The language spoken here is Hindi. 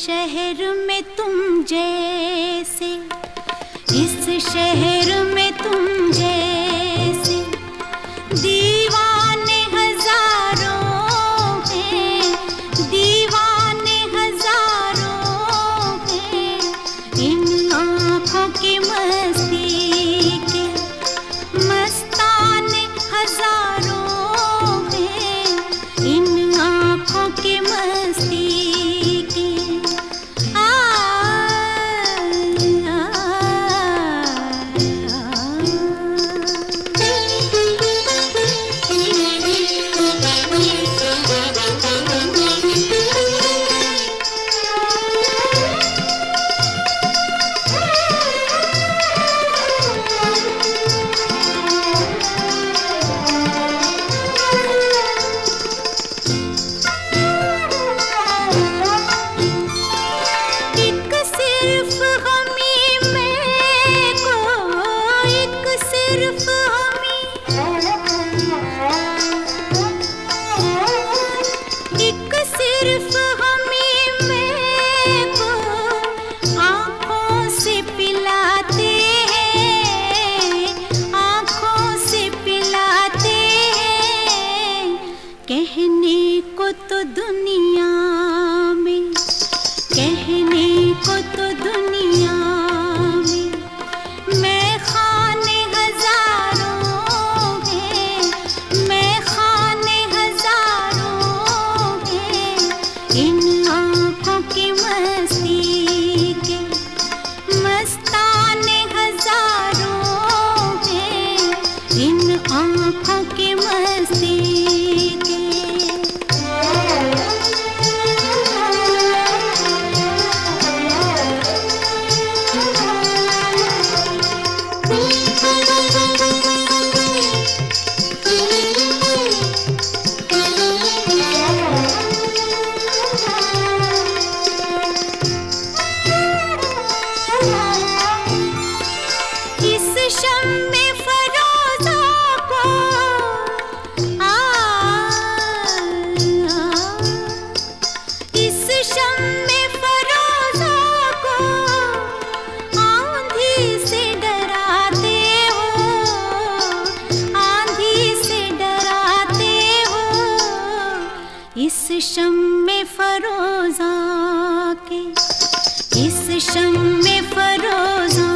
शहर में तुम जैसे, इस शहर में तुम जैसे दीवाने हजारों हैं, दीवाने हजारों हैं। इन आँखों की मस्ती के मस्ताने हजारों हैं, इन आँखों की मस्ती के। कहने को तो दुनिया में, कहने को तो दुनिया में मैं खाने हजारों हैं, मैं खाने हजारों हैं। इन आँखों की मस्ती के मस्ताने हजारों हैं, इन आँखों की मस्ती। इस शम्मे फरोज़ा के, इस शम्मे फरोज़ा